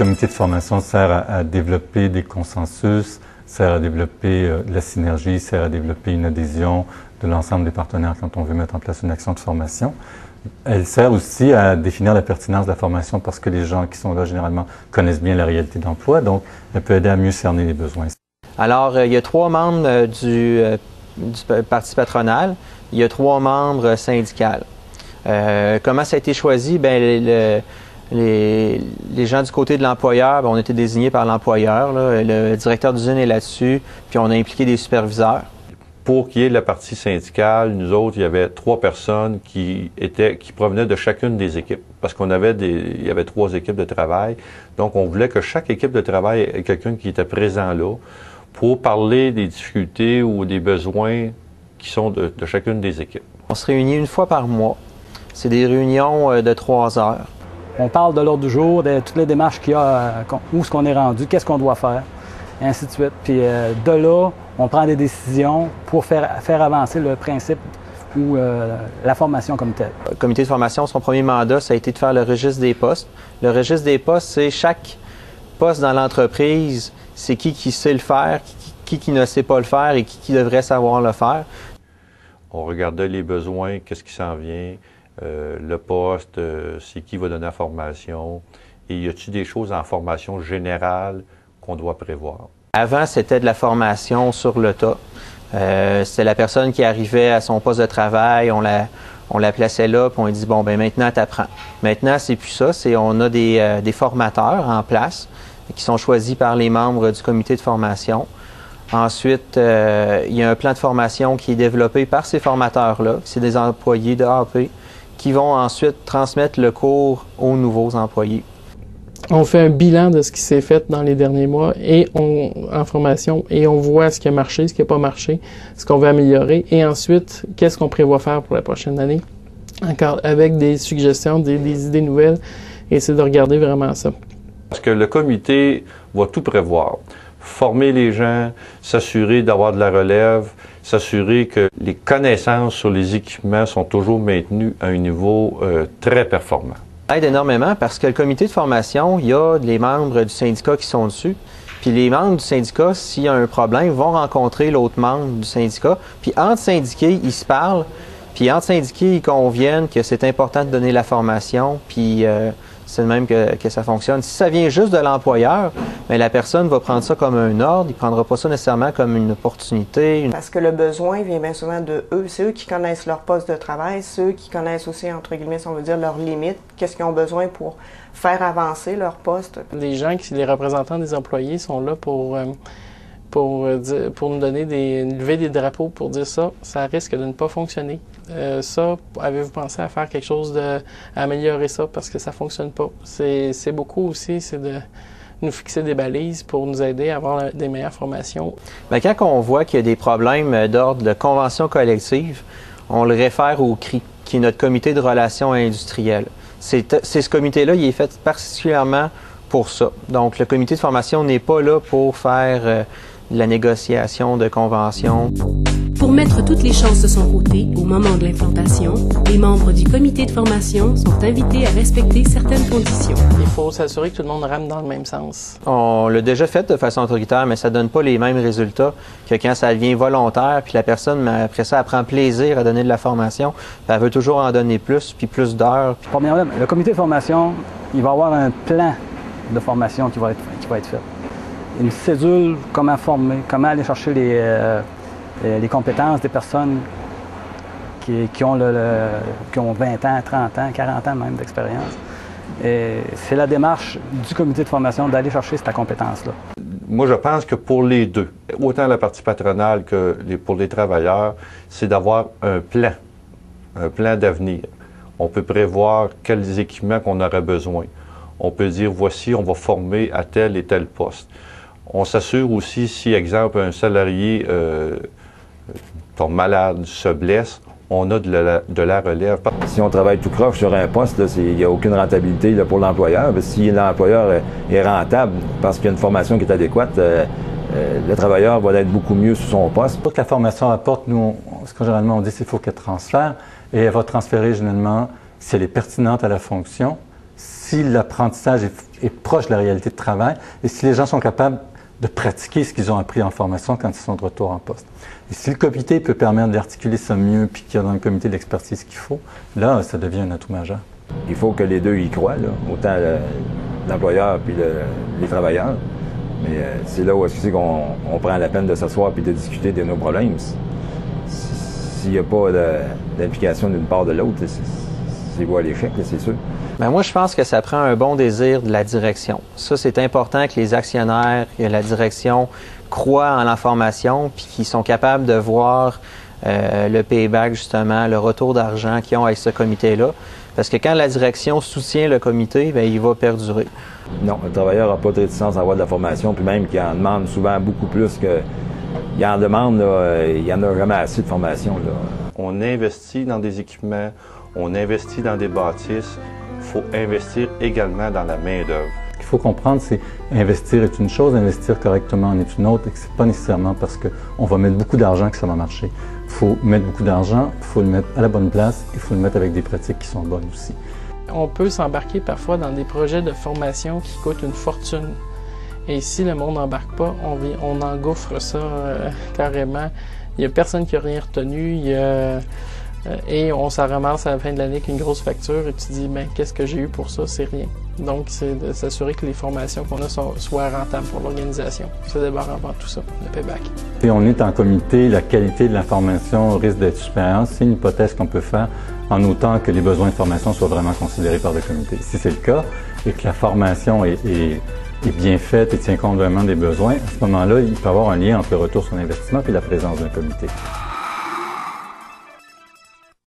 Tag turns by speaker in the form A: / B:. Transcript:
A: comité de formation sert à développer des consensus, sert à développer de la synergie, sert à développer une adhésion de l'ensemble des partenaires quand on veut mettre en place une action de formation. Elle sert aussi à définir la pertinence de la formation parce que les gens qui sont là, généralement, connaissent bien la réalité d'emploi, donc elle peut aider à mieux cerner les besoins.
B: Alors, il y a 3 membres du parti patronal, il y a 3 membres syndicaux. Comment ça a été choisi? Bien, les gens du côté de l'employeur, ont été désignés par l'employeur. Le directeur d'usine est là-dessus, puis on a impliqué des superviseurs.
C: Pour qu'il y ait la partie syndicale, nous autres, il y avait 3 personnes qui provenaient de chacune des équipes. Parce il y avait 3 équipes de travail. Donc, on voulait que chaque équipe de travail ait quelqu'un qui était présent là pour parler des difficultés ou des besoins qui sont de chacune des équipes.
B: On se réunit une fois par mois. C'est des réunions de 3 heures.
D: On parle de l'ordre du jour, de toutes les démarches qu'il y a, où est-ce qu'on est rendu, qu'est-ce qu'on doit faire, et ainsi de suite. Puis de là, on prend des décisions pour faire avancer le principe ou la formation comme telle.
B: Le comité de formation, son premier mandat, ça a été de faire le registre des postes. Le registre des postes, c'est chaque poste dans l'entreprise, c'est qui sait le faire, qui ne sait pas le faire et qui devrait savoir le faire.
C: On regardait les besoins, qu'est-ce qui s'en vient, le poste, c'est qui va donner la formation, et y a-t-il des choses en formation générale qu'on doit prévoir?
B: Avant, c'était de la formation sur le tas. C'était la personne qui arrivait à son poste de travail, on la plaçait là, puis on lui dit, bon, ben maintenant, t'apprends. Maintenant, c'est plus ça, on a des formateurs en place qui sont choisis par les membres du comité de formation. Ensuite, il y a un plan de formation qui est développé par ces formateurs-là, c'est des employés de AP, qui vont ensuite transmettre le cours aux nouveaux employés.
E: On fait un bilan de ce qui s'est fait dans les derniers mois en formation et on voit ce qui a marché, ce qui n'a pas marché, ce qu'on veut améliorer et ensuite, qu'est-ce qu'on prévoit faire pour la prochaine année, encore avec des suggestions, des idées nouvelles et c'est de regarder vraiment ça.
C: Parce que le comité va tout prévoir. Former les gens, s'assurer d'avoir de la relève, s'assurer que les connaissances sur les équipements sont toujours maintenues à un niveau très performant.
B: Ça aide énormément parce que le comité de formation, il y a les membres du syndicat qui sont dessus. Puis les membres du syndicat, s'il y a un problème, vont rencontrer l'autre membre du syndicat. Puis entre syndiqués, ils se parlent. Puis entre syndiqués, ils conviennent que c'est important de donner la formation. Puis c'est de même que ça fonctionne. Si ça vient juste de l'employeur, bien, la personne va prendre ça comme un ordre. Il ne prendra pas ça nécessairement comme une opportunité.
F: Parce que le besoin vient bien souvent de eux. C'est eux qui connaissent leur poste de travail, ceux qui connaissent aussi, entre guillemets, si on veut dire, leurs limites, qu'est-ce qu'ils ont besoin pour faire avancer leur poste.
E: Les représentants des employés sont là pour nous donner lever des drapeaux pour dire ça risque de ne pas fonctionner. Avez-vous pensé à faire quelque chose à améliorer ça parce que ça fonctionne pas? C'est beaucoup aussi, c'est de nous fixer des balises pour nous aider à avoir des meilleures formations.
B: Bien, quand on voit qu'il y a des problèmes d'ordre de convention collective, on le réfère au CRI, qui est notre comité de relations industrielles. C'est ce comité-là, il est fait particulièrement pour ça. Donc, le comité de formation n'est pas là pour faire de la négociation de conventions.
G: Pour mettre toutes les chances de son côté au moment de l'implantation, les membres du comité de formation sont invités à respecter certaines conditions.
E: Il faut s'assurer que tout le monde rame dans le même sens.
B: On l'a déjà fait de façon autoritaire, mais ça ne donne pas les mêmes résultats que quand ça devient volontaire, puis la personne, après ça, elle prend plaisir à donner de la formation, puis elle veut toujours en donner plus, puis plus d'heures.
D: Premièrement, le comité de formation, il va avoir un plan de formation qui va être fait. Une cédule, comment former, comment aller chercher les compétences des personnes qui ont 20 ans, 30 ans, 40 ans même d'expérience. C'est la démarche du comité de formation d'aller chercher cette compétence-là.
C: Moi, je pense que pour les deux, autant la partie patronale que pour les travailleurs, c'est d'avoir un plan d'avenir. On peut prévoir quels équipements qu'on aurait besoin. On peut dire, voici, on va former à tel et tel poste. On s'assure aussi, si, exemple, un salarié tombe malade, se blesse, on a de la relève.
H: Si on travaille tout croche sur un poste, il n'y a aucune rentabilité pour l'employeur. Si l'employeur est rentable parce qu'il y a une formation qui est adéquate, le travailleur va être beaucoup mieux sur son poste.
A: Pour que la formation apporte, nous, ce que généralement on dit, c'est qu'il faut qu'elle transfère. Et elle va transférer généralement si elle est pertinente à la fonction, si l'apprentissage est proche de la réalité de travail et si les gens sont capables de pratiquer ce qu'ils ont appris en formation quand ils sont de retour en poste. Et si le comité peut permettre d'articuler ça mieux puis qu'il y a dans le comité l'expertise qu'il faut, là, ça devient un atout majeur.
H: Il faut que les deux y croient, là, autant l'employeur puis les travailleurs. Mais c'est là où est-ce qu'on prend la peine de s'asseoir puis de discuter de nos problèmes. S'il n'y a pas d'implication d'une part de l'autre, c'est voie à l'échec, c'est sûr.
B: Bien, moi, je pense que ça prend un bon désir de la direction. Ça, c'est important que les actionnaires et la direction croient en la formation puis qu'ils sont capables de voir le payback, justement, le retour d'argent qu'ils ont avec ce comité-là. Parce que quand la direction soutient le comité, bien, il va perdurer.
H: Non, le travailleur n'a pas de réticence à avoir de la formation, puis même qu'il en demande souvent beaucoup plus que... Il en demande, là, il n'y en a jamais assez de formation, là.
C: On investit dans des équipements, on investit dans des bâtisses. Il faut investir également dans la main-d'œuvre.
A: Ce qu'il faut comprendre, c'est investir est une chose, investir correctement en est une autre, et que ce n'est pas nécessairement parce qu'on va mettre beaucoup d'argent que ça va marcher. Il faut mettre beaucoup d'argent, il faut le mettre à la bonne place, il faut le mettre avec des pratiques qui sont bonnes aussi.
E: On peut s'embarquer parfois dans des projets de formation qui coûtent une fortune. Et si le monde n'embarque pas, on engouffre ça carrément. Il n'y a personne qui n'a rien retenu. Et on s'en ramasse à la fin de l'année avec une grosse facture et tu te dis, ben, qu'est-ce que j'ai eu pour ça? C'est rien. Donc, c'est de s'assurer que les formations qu'on a soient rentables pour l'organisation. C'est d'abord avant tout ça, le payback.
A: Et on est en comité, la qualité de la formation risque d'être supérieure. C'est une hypothèse qu'on peut faire en autant que les besoins de formation soient vraiment considérés par le comité. Si c'est le cas et que la formation est bien faite et tient compte vraiment des besoins, à ce moment-là, il peut y avoir un lien entre le retour sur l'investissement et la présence d'un comité.